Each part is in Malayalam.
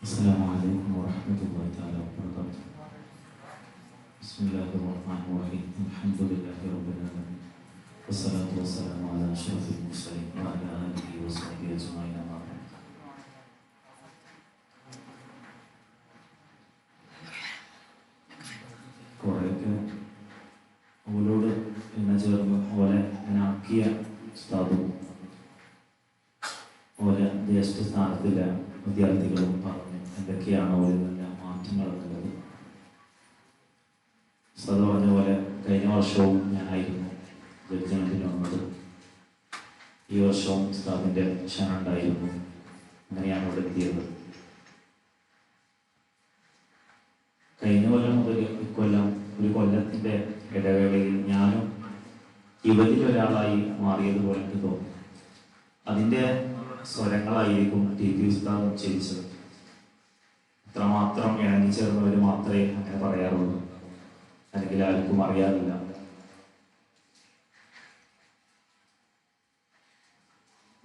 السلام عليكم ورحمة الله تعالى وبركاته. بسم الله الرحمن الرحيم. الحمد لله رب العالمين والصلاة والسلام على أشرف المرسلين وعلى آله وصحبه أجمعين. കുറേയൊക്കെ അവളോട് എന്നെ ചേർന്ന് ഓലെ എന്നെ ആക്കിയ സ്ഥാപനം ഓലെ ജ്യേഷ്ഠ സ്ഥാനത്തിലെ വിദ്യാർത്ഥികളും പറഞ്ഞു എന്തൊക്കെയാണ് ഓരോ മാറ്റങ്ങൾ എന്നുള്ളത്. സദ പറഞ്ഞ പോലെ കഴിഞ്ഞ വർഷവും ഞാനായിരുന്നു ജഡ്ജ്മെന്റിന് വന്നത്. ഈ വർഷവും സ്ഥാപനത്തിന്റെ ക്ഷണം ഉണ്ടായിരുന്നു. അങ്ങനെയാണ് ഇവിടെ എത്തിയത്. കഴിഞ്ഞ കൊല്ലം മുതൽ ഇക്കൊല്ലം ഒരു കൊല്ലത്തിന്റെ ഇടവേളയിൽ ഞാനും യുവതിലൊരാളായി മാറിയതുപോലെ എനിക്ക് തോന്നുന്നു. അതിൻ്റെ സ്വരങ്ങളായിരിക്കും ടി പി ഉസ്താദ് ഉച്ചരിച്ചത്. അത്രമാത്രം ഇണങ്ങിച്ചേർന്നവർ മാത്രമേ അങ്ങനെ പറയാറുള്ളൂ, അല്ലെങ്കിൽ ആർക്കും അറിയാറില്ല.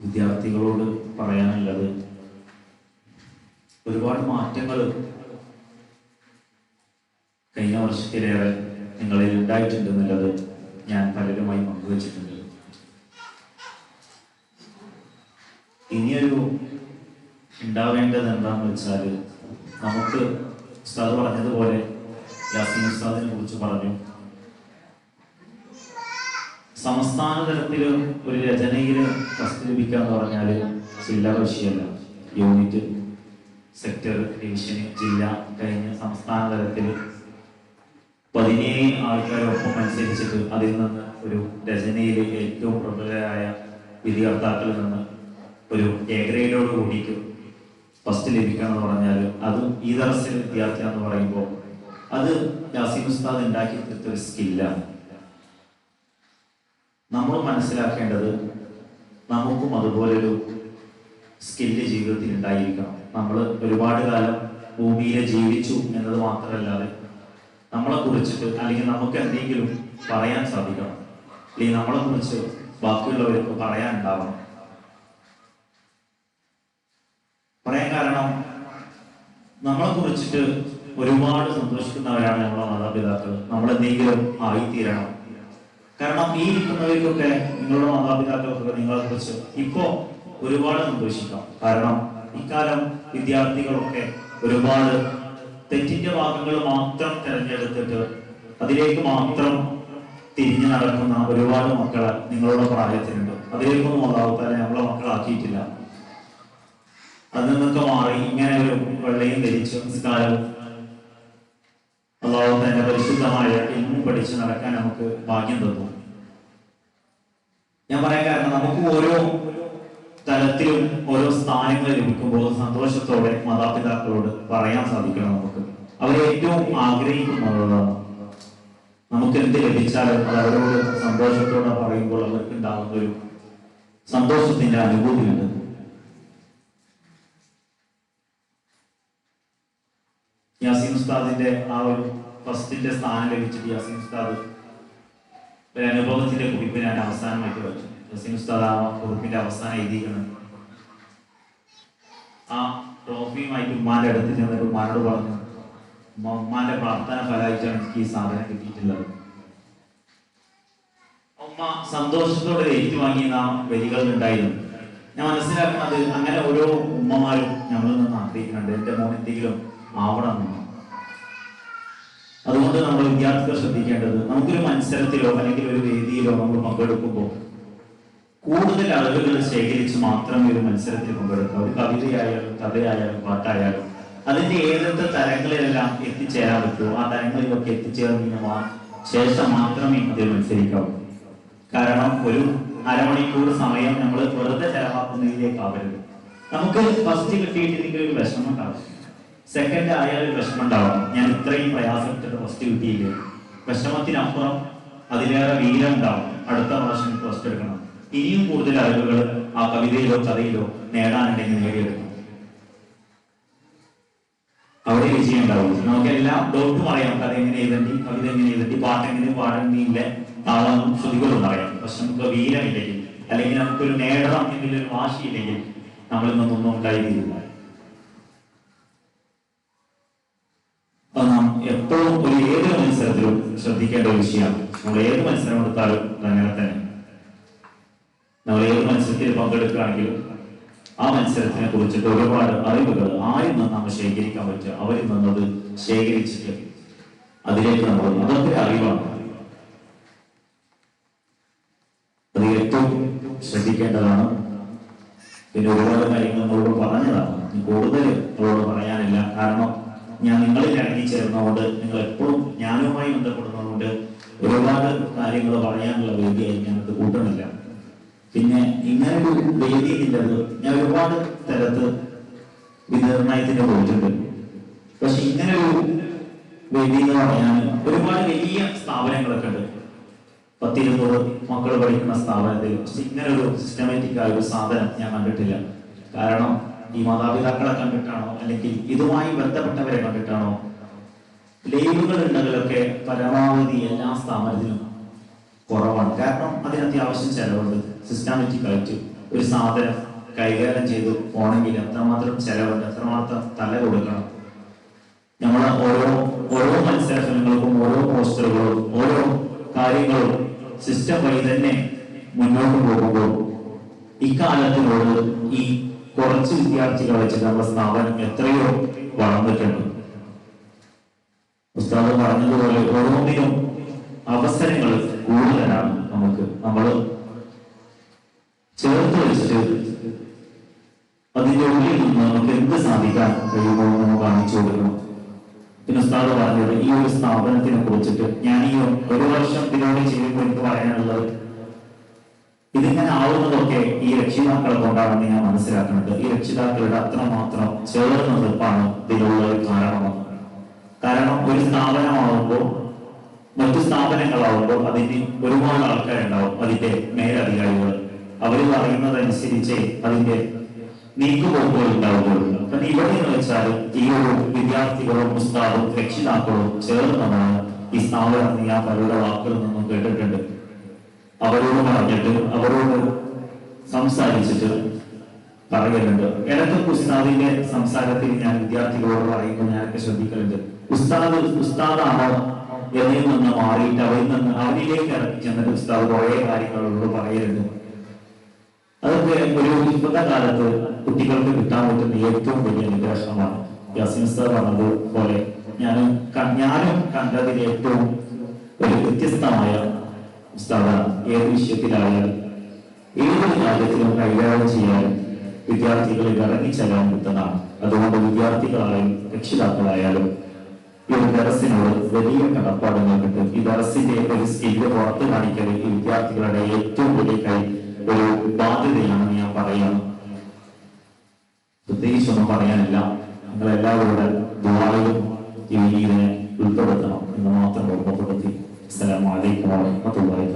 വിദ്യാർത്ഥികളോട് പറയാനുള്ളത്, ഒരുപാട് മാറ്റങ്ങൾ കഴിഞ്ഞ വർഷത്തിലേറെ നിങ്ങളിൽ ഉണ്ടായിട്ടുണ്ടെന്നുള്ളത് ഞാൻ പലരുമായി പങ്കുവച്ചിട്ടുണ്ട്. ഇനിയൊരു ഉണ്ടാവേണ്ടത് എന്താണെന്ന് വെച്ചാൽ, നമുക്ക് ഉസ്താദ് പറഞ്ഞതുപോലെ യാസീൻ ഉസ്താദിനെ കുറിച്ച് പറഞ്ഞു, സംസ്ഥാന തലത്തിൽ ഒരു രചനയിൽ ഫസ്റ്റ് ലഭിക്കുക എന്ന് പറഞ്ഞാൽ ചില്ലറ വിഷയമല്ല. യൂണിറ്റ്, സെക്ടർ, ഡിവിഷന്, ജില്ല കഴിഞ്ഞ് സംസ്ഥാന തലത്തിൽ 17 ആൾക്കാരൊപ്പം മത്സരിച്ചിട്ട് അതിൽ നിന്ന് ഒരു രചനയിൽ ഏറ്റവും പ്രബലരായ വിധികർത്താക്കളിൽ നിന്ന് ഒരു എ ഗ്രേഡോട് കൂടിയിട്ട് ഫസ്റ്റ് ലഭിക്കുക എന്ന് പറഞ്ഞാൽ, അതും ഈ ദർസിലെ വിദ്യാർത്ഥി എന്ന് പറയുമ്പോൾ അത് യാസീൻ ഉസ്താദ് ഉണ്ടാക്കി തീർത്തൊരു സ്കില്ലാണ്. നമ്മൾ മനസ്സിലാക്കേണ്ടത്, നമുക്കും അതുപോലൊരു സ്കില്ല് ജീവിതത്തിൽ ഉണ്ടായിരിക്കണം. നമ്മൾ ഒരുപാട് കാലം ഭൂമിയിൽ ജീവിച്ചു എന്നത് മാത്രമല്ലാതെ നമ്മളെ കുറിച്ചിട്ട് അല്ലെങ്കിൽ നമുക്ക് എന്തെങ്കിലും പറയാൻ സാധിക്കണം, അല്ലെങ്കിൽ നമ്മളെ കുറിച്ച് ബാക്കിയുള്ളവർക്ക് പറയാൻ ഉണ്ടാവണം. പറയാൻ കാരണം, നമ്മളെ കുറിച്ചിട്ട് ഒരുപാട് സന്തോഷിക്കുന്നവരാണ് നമ്മളെ മാതാപിതാക്കൾ. നമ്മളെന്തെങ്കിലും ആയിത്തീരണം. കാരണം ഈ ഇരിക്കുന്നവർക്കൊക്കെ, നിങ്ങളുടെ മാതാപിതാക്കൾക്കൊക്കെ നിങ്ങളെ കുറിച്ച് ഇപ്പോ ഒരുപാട് സന്തോഷിക്കാം. കാരണം ഇക്കാലം വിദ്യാർത്ഥികളൊക്കെ ഒരുപാട് തെറ്റിന്റെ ഭാഗങ്ങൾ മാത്രം തിരഞ്ഞെടുത്തിട്ട് അതിലേക്ക് മാത്രം തിരിഞ്ഞു നടക്കുന്ന ഒരുപാട് മക്കളെ നിങ്ങളുടെ പ്രായത്തിലുണ്ട്. അതിലേക്കൊന്നും അല്ലാതെ നമ്മളെ മക്കളാക്കിയിട്ടില്ല. അതിൽ നിന്നൊക്കെ മാറി ഇങ്ങനെ ഒരു വെള്ളയും ധരിച്ച് നിസ്കാരവും അല്ലാഹു തന്റെ പരിശുദ്ധമായ ഇൽമും പഠിച്ച് നടക്കാൻ നമുക്ക് ഭാഗ്യം തന്നു. ഞാൻ പറയാൻ കാരണം, നമുക്ക് ഓരോ തലത്തിലും ഓരോ സ്ഥാനങ്ങൾ ലഭിക്കുമ്പോൾ സന്തോഷത്തോടെ മാതാപിതാക്കളോട് പറയാൻ സാധിക്കണം. നമുക്ക് അവരെ ഏറ്റവും ആഗ്രഹിക്കുന്നതാണ്. നമുക്ക് എന്ത് ലഭിച്ചാലും അത് അവരോട് സന്തോഷത്തോടെ പറയുമ്പോൾ അവർക്ക് ഉണ്ടാകുന്ന ഒരു സന്തോഷത്തിന്റെ അനുഭൂതിയുണ്ട്. യാസീൻ ഉസ്താദിന്റെ ആ ഒരു ഫസ്റ്റിന്റെ സ്ഥാനം ലഭിച്ചിട്ട് യാസീൻ ഉസ്താദ് ഒരു അനുഭവത്തിന്റെ കുറിപ്പ് ഞാൻ അവസാനമായിട്ട് വെച്ചു. യാസീൻ ഉസ്താദ് ആ കുറിപ്പിന്റെ അവസാനം എഴുതിയിരിക്കണം. ആ ട്രോഫിയുമായിട്ട് ഉമ്മാന്റെ അടുത്ത് ചെന്നിട്ട് ഉമ്മാനോട് പറഞ്ഞു, ഉമ്മാന്റെ പ്രാർത്ഥന ഫലമായിട്ടാണ് എനിക്ക് ഈ സാധനം കിട്ടിയിട്ടുള്ളത്. ഉമ്മ സന്തോഷത്തോടെ ഏറ്റുവാങ്ങിയ ആ വരികൾ ഉണ്ടായിരുന്നു. ഞാൻ മനസ്സിലാക്കുന്നത്, അങ്ങനെ ഓരോ ഉമ്മമാരും നമ്മളിൽ നിന്ന് ആഗ്രഹിക്കുന്നുണ്ട്, എന്റെ മോൻ എന്തെങ്കിലും ആവണം. അതുകൊണ്ട് നമ്മൾ വിദ്യാർത്ഥികൾ ശ്രദ്ധിക്കേണ്ടത്, നമുക്കൊരു മത്സരത്തിലോ അല്ലെങ്കിൽ ഒരു വേദിയിലോ നമ്മൾ പങ്കെടുക്കുമ്പോൾ കൂടുതൽ അറിവുകൾ ശേഖരിച്ച് മാത്രമേ ഒരു മത്സരത്തിൽ പങ്കെടുക്കുക. ഒരു കവിതയായാലും കഥയായാലും പാട്ടായാലും അതിന്റെ ഏതൊക്കെ തലങ്ങളിലെല്ലാം എത്തിച്ചേരാൻ പറ്റുമോ ആ തലങ്ങളിലൊക്കെ എത്തിച്ചേർന്ന ശേഷം മാത്രമേ അതിൽ മത്സരിക്കാവൂ. കാരണം ഒരു അരമണിക്കൂർ സമയം നമ്മൾ വെറുതെ ചെലവാക്കുന്നതിലേക്ക് ആവരുത്. നമുക്ക് ഫസ്റ്റ് കിട്ടിയിട്ടില്ലെങ്കിൽ ഒരു വിഷമം ഉണ്ടാവും, സെക്കൻഡ് ആയാലും വിഷമം ഉണ്ടാവണം. ഞാൻ ഇത്രയും പ്രയാസപ്പെട്ടിട്ട് ഫസ്റ്റ് കിട്ടിയില്ലേ. വിഷമത്തിനപ്പുറം അതിലേറെ വീരം ഉണ്ടാവും. അടുത്ത പ്രാവശ്യം ഫസ്റ്റ് എടുക്കണം. ഇനിയും കൂടുതൽ അറിവുകൾ ആ കവിതയിലോ കഥയിലോ നേടാനുണ്ടെങ്കിൽ നേടിയെടുക്കണം. അവിടെ വിജയം ഉണ്ടാവും. നമുക്കെല്ലാം ഡോട്ടും അറിയാം, കഥ എങ്ങനെ എഴുതണ്ടി, കവിത എങ്ങനെ എഴുതണ്ടി, പാട്ട് എങ്ങനെ പാടേണ്ടിയില്ല, താളവും ശ്രുതികളും അറിയാം. പക്ഷെ നമുക്ക് വീരമില്ലെങ്കിൽ അല്ലെങ്കിൽ നമുക്കൊരു നേടണം എന്നൊരു വാശിയില്ലെങ്കിൽ നമ്മളിൽ നിന്നൊന്നും ഉണ്ടായിരിക്കില്ല. എപ്പോഴും ഏതൊരു മത്സരത്തിലും ശ്രദ്ധിക്കേണ്ട ഒരു വിഷയമാണ്. നമ്മൾ ഏത് മത്സരം എടുത്താലും അങ്ങനെ തന്നെ. നമ്മൾ ഏത് മത്സരത്തിൽ പങ്കെടുക്കുകയാണെങ്കിലും ആ മത്സരത്തിനെ കുറിച്ചിട്ട് ഒരുപാട് അറിവുകൾ ആരിൽ നിന്ന് നമ്മൾ ശേഖരിക്കാൻ പറ്റുക, അവരിൽ നിന്നത് ശേഖരിച്ചിട്ട് അതിലേക്ക് നമ്മൾ അതൊക്കെ അറിവാണ്. അത് ഏറ്റവും ശ്രദ്ധിക്കേണ്ടതാണ്. പിന്നെ ഒരുപാട് കാര്യങ്ങൾ നമ്മളോട് പറഞ്ഞതാണ്, കൂടുതൽ നമ്മളോട് പറയാനില്ല. കാരണം ഞാൻ നിങ്ങളിൽ ഇറങ്ങിച്ചേർന്നതുകൊണ്ട്, നിങ്ങൾ എപ്പോഴും ഞാനുമായി ബന്ധപ്പെടുന്നതുകൊണ്ട് ഒരുപാട് കാര്യങ്ങൾ പറയാനുള്ള വേദിയായി ഞാനത് കൂട്ടുന്നില്ല. പിന്നെ ഇങ്ങനൊരു വേദിയിലുള്ളത് ഞാൻ ഒരുപാട് സ്ഥലത്ത് വിതരണത്തിന് പോയിട്ടുണ്ട്. പക്ഷെ ഇങ്ങനൊരു വേദി എന്ന് പറയാൻ ഒരുപാട് വലിയ സ്ഥാപനങ്ങളൊക്കെ ഉണ്ട്. 10-20 മക്കൾ പഠിക്കുന്ന സ്ഥാപനത്തിൽ ഇങ്ങനെ ഒരു സിസ്റ്റമാറ്റിക് ആയ ഒരു സാധനം ഞാൻ കണ്ടിട്ടില്ല. കാരണം ഈ മാതാപിതാക്കളെ കണ്ടിട്ടാണോ അല്ലെങ്കിൽ ഇതുമായി ബന്ധപ്പെട്ടവരെ കണ്ടിട്ടാണോ, ലൈവുകൾ ഉണ്ടെങ്കിലൊക്കെ പരമാവധി എല്ലാ സ്ഥാപനത്തിലും കുറവാണ്. കാരണം അതിന് അത്യാവശ്യം ചെലവുണ്ട്. സിസ്റ്റമാറ്റിക് ആയിട്ട് ഒരു സാധനം കൈകാര്യം ചെയ്ത് പോകണമെങ്കിൽ എത്രമാത്രം ചെലവുണ്ട്, എത്രമാത്രം തല കൊടുക്കണം. നമ്മൾ ഓരോ മത്സരങ്ങൾക്കും ഓരോ പോസ്റ്ററുകളും ഓരോ കാര്യങ്ങളും സിസ്റ്റം വഴി തന്നെ മുന്നോട്ട് പോകുമ്പോൾ ഇക്കാലത്തിനോട് ഈ കുറച്ച് വിദ്യാർത്ഥികൾ വെച്ച് നമ്മുടെ സ്ഥാപനം എത്രയോ വളർന്നിട്ടുണ്ട്. ഉസ്താദ് പറഞ്ഞതുപോലെ ഓരോന്നിനും അവസരങ്ങൾ കൂടുതലാണ്. നമ്മൾ ചേർത്ത് വെച്ചിട്ട് അതിന്റെ ഉള്ളിൽ നിന്ന് നമുക്ക് എന്ത് സാധിക്കാൻ കഴിയുമോ നമ്മൾ കാണിച്ചു കൊടുക്കണം. പിന്നെ ഉസ്താദ് പറഞ്ഞത് ഈ ഒരു സ്ഥാപനത്തിനെ കുറിച്ചിട്ട് ഞാൻ ഈ ഒരു വർഷം ഇതിനോട് ചെയ്യുമ്പോൾ എനിക്ക് പറയാനുള്ളത്, ഇതിങ്ങനെ ആവുന്നതൊക്കെ ഈ രക്ഷിതാക്കളെ കൊണ്ടാണെന്ന് ഞാൻ മനസ്സിലാക്കുന്നുണ്ട്. ഈ രക്ഷിതാക്കളുടെ അത്രമാത്രം ചേർന്ന് നിൽപ്പാണ് ഇതിനുള്ള ഒരു കാരണമെന്ന്. കാരണം ഒരു സ്ഥാപനമാവുമ്പോൾ മറ്റു സ്ഥാപനങ്ങളാവുമ്പോൾ അതിന് ഒരുപാട് ആൾക്കാരുണ്ടാവും, അതിന്റെ മേലധികാരികൾ. അവർ പറയുന്നതനുസരിച്ച് അതിന്റെ നീക്കുപോക്കുകൾ ഉണ്ടാവുകയുള്ളൂ. അപ്പം ഇവിടെ എന്ന് വെച്ചാൽ ഈ ഒരു വിദ്യാർത്ഥികളും ഉസ്താദും രക്ഷിതാക്കളും ചേർന്നതാണ് ഈ സ്ഥാപനം. ഞാൻ പലരുടെ വാക്കുകളിൽ നിന്നും കേട്ടിട്ടുണ്ട്. അവരോട് പറഞ്ഞിട്ട് അവരോട് സംസാരിച്ചിട്ട് പറയുന്നുണ്ട്. ഇടയ്ക്ക് ഉസ്താദിന്റെ സംസാരത്തിൽ ഞാൻ വിദ്യാർത്ഥികളോട് പറയുമ്പോൾ ഞാനൊക്കെ ശ്രദ്ധിക്കലുണ്ട്, ഉസ്താദാണോ എന്നിൽ നിന്ന് മാറിയിട്ട് അവരിലേക്ക് ഇറക്കി ചെന്നിട്ട് ഉസ്താദ് കുറെ കാര്യങ്ങളോട് പറയലുണ്ട്. അതൊക്കെ ഇപ്പോഴത്തെ കാലത്ത് കുട്ടികൾക്ക് കിട്ടാൻ പറ്റുന്ന ഏറ്റവും വലിയ നിരാശമാണ്. യാസിൻ ഉസ്താദ് പറഞ്ഞതുപോലെ ഞാനും കണ്ടതിൽ ഏറ്റവും ഒരു വ്യത്യസ്തമായ ഉസ്താദാണ്. ഏത് വിഷയത്തിലായാലും ഏതൊരു കാര്യത്തിലും കൈകാര്യം ചെയ്യാനും വിദ്യാർത്ഥികളെ ഇറങ്ങിച്ചെല്ലാൻ കിട്ടുന്നതാണ്. അതുകൊണ്ട് വിദ്യാർത്ഥികളായാലും രക്ഷിതാക്കളായാലും ഈ ഒരു ദർസിനോട് വലിയ കടപ്പാട് നൽകിട്ട് ഈ ദർസിന്റെ ഒരു സ്കില്ല് പുറത്ത് കാണിക്കൽ ഈ വിദ്യാർത്ഥികളുടെ ഏറ്റവും വലിയ ഒരു ബാധ്യതയാണെന്ന് ഞാൻ പറയാം. പ്രത്യേകിച്ചൊന്നും പറയാനില്ല. നിങ്ങളെല്ലാവരുടെ ദുആയിലും ഈ ഇതിനെ ഉൾപ്പെടുത്തണം എന്ന് മാത്രം ഓർമ്മപ്പെടുത്തി. അസ്സലാമു അലൈക്കും വറഹ്മത്തുള്ളാഹി.